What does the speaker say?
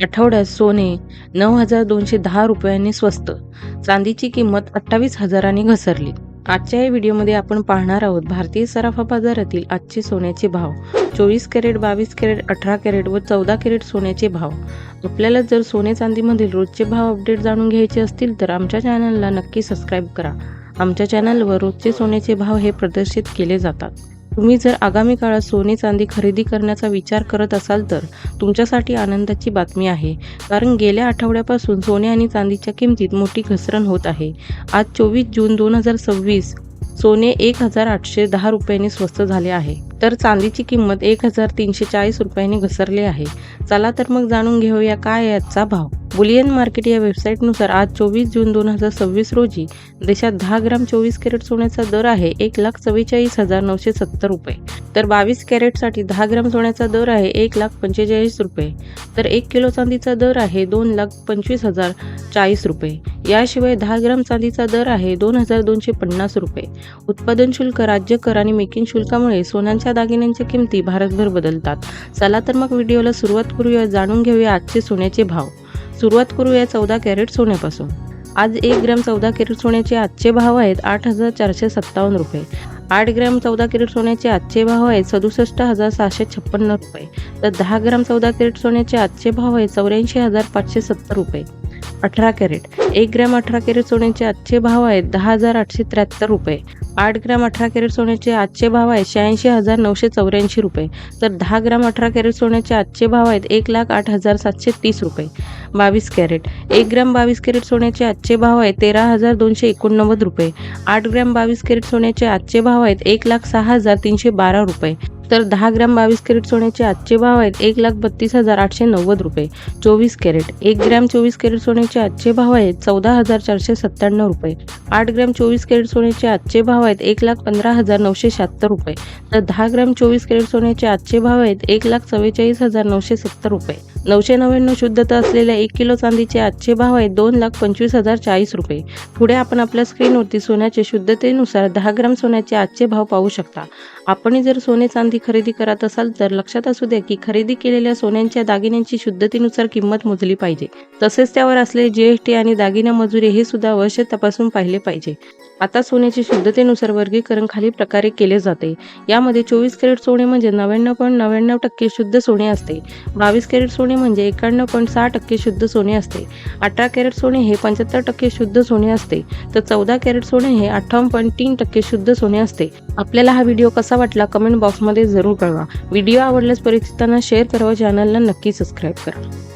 आठवड्यात सोने 9,210 रुपयांनी स्वस्त, चांदीची किंमत 28,000नी घसरली. आजच्या या व्हिडिओमध्ये आपण पाहणार आहोत भारतीय सराफा बाजारातील आजचे सोन्याचे भाव, 24 कॅरेट, 22 कॅरेट, 18 कॅरेट व 14 कॅरेट सोन्याचे भाव. आपल्याला जर सोने चांदीमधील रोजचे भाव अपडेट जाणून घ्यायचे असतील तर आमच्या चॅनलला नक्की सबस्क्राईब करा. आमच्या चॅनलवर रोजचे सोन्याचे भाव हे प्रदर्शित केले जातात. तुम्ही जर आगामी काळात सोने चांदी खरेदी करण्याचा विचार करत असाल तर तुमच्यासाठी आनंदाची बातमी आहे, कारण गेल्या आठवड्यापासून सोने आणि चांदीच्या किमतीत मोठी घसरण होत आहे. आज 24 जून 2026 सोने 1,810 रुपयांनी स्वस्त झाले आहे, तर चांदीची किंमत 1,340 रुपयांनी घसरली आहे. चला तर मग जाणून घेऊया काय आहे आजचा भाव. बुलियन मार्केट या वेबसाईटनुसार आज 24 जून 2026 रोजी देशात 10 ग्राम 24 कॅरेट सोन्याचा दर आहे 1,44,970 रुपये, तर 22 कॅरेटसाठी 10 ग्राम सोन्याचा दर आहे 1,45,000 रुपये, तर 1 किलो चांदीचा दर आहे 2,25,040 रुपये. याशिवाय 10 ग्राम चांदीचा दर आहे 2,250 रुपये. उत्पादन शुल्क, राज्य कर आणि मेकिंग शुल्कामुळे सोन्याच्या दागिन्यांच्या किमती भारतभर बदलतात. चला तर मग व्हिडिओला सुरुवात करूया. जाणून घेऊया आजचे सोन्याचे भाव. सुरुवात करूया 14 कॅरेट सोन्यापासून. आज 1 ग्रॅम 14 कॅरेट सोन्याचे आजचे भाव आहेत 8,457 रुपये. 8 ग्रॅम 14 कॅरेट सोन्याचे आजचे भाव आहेत 67,756 रुपये, तर 10 ग्रॅम 14 कॅरेट सोन्याचे आजचे भाव आहेत 84,570 रुपये. 18 कॅरेट 1 ग्रॅम 18 कॅरेट सोन्याचे आजचे भाव आहेत 10,873 रुपये. 8 ग्रॅम 18 कॅरेट सोन्याचे आजचे भाव आहेत 86,984 रुपये, तर 10 ग्रॅम 18 कॅरेट सोन्याचे आजचे भाव आहेत 1,08,730 रुपये. 22 कॅरेट 1 ग्रॅम 22 कॅरेट सोन्याचे आजचे भाव आहेत 13,289 रुपये. 8 ग्रॅम 22 कॅरेट सोन्याचे आजचे भाव आहेत 1,06,312 रुपये, तर 10 ग्रॅम 22 कॅरेट सोन्याचे आजचे भाव आहेत 1,32,890 रुपये. 24 कॅरेट 1 ग्रॅम 24 कॅरेट सोन्याचे आजचे भाव आहेत 14,497 रुपये. 8 ग्रॅम 24 कॅरेट सोन्याचे आजचे भाव आहेत 1,15,976 रुपये, तर 10 ग्रॅम 24 कॅरेट सोन्याचे आजचे भाव आहेत 1,44,970 रुपये. 999 शुद्धता असलेल्या 1 किलो चांदीचे आजचे भाव आहेत 2,25,040 रुपये. पुढे आपण आपल्या स्क्रीनवरती सोन्याचे शुद्धतेनुसार 10 ग्रॅम सोन्याचे आजचे भाव पाहू शकता. आपण जर सोने चांदी खरेदी करत असाल तर लक्षात असू द्या की खरेदी केलेल्या सोन्यांच्या दागिन्यांची शुद्धतेनुसार किंमत मोजली पाहिजे. तसेच त्यावर असलेले GST आणि दागिना मजुरी हे सुद्धा अवश्य तपासून पाहिले पाहिजे. आता सोन्याची शुद्धतेनुसार वर्गीकरण खालील प्रकारे केले जाते. यामध्ये 24 कॅरेट सोने म्हणजे 99.99% शुद्ध सोने असते. 22 कॅरेट सोने म्हणजे 91.6% शुद्ध सोने असते. 18 कॅरेट सोने हे 75% शुद्ध सोने असते, तर 14 कॅरेट सोने हे 58.3% शुद्ध सोने असते. आपल्याला हा व्हिडिओ कसा वाटला कमेंट बॉक्समध्ये जरूर कळवा. व्हिडिओ आवडल्यास परिचितांना शेअर करा व चॅनलला नक्की सबस्क्राईब करा.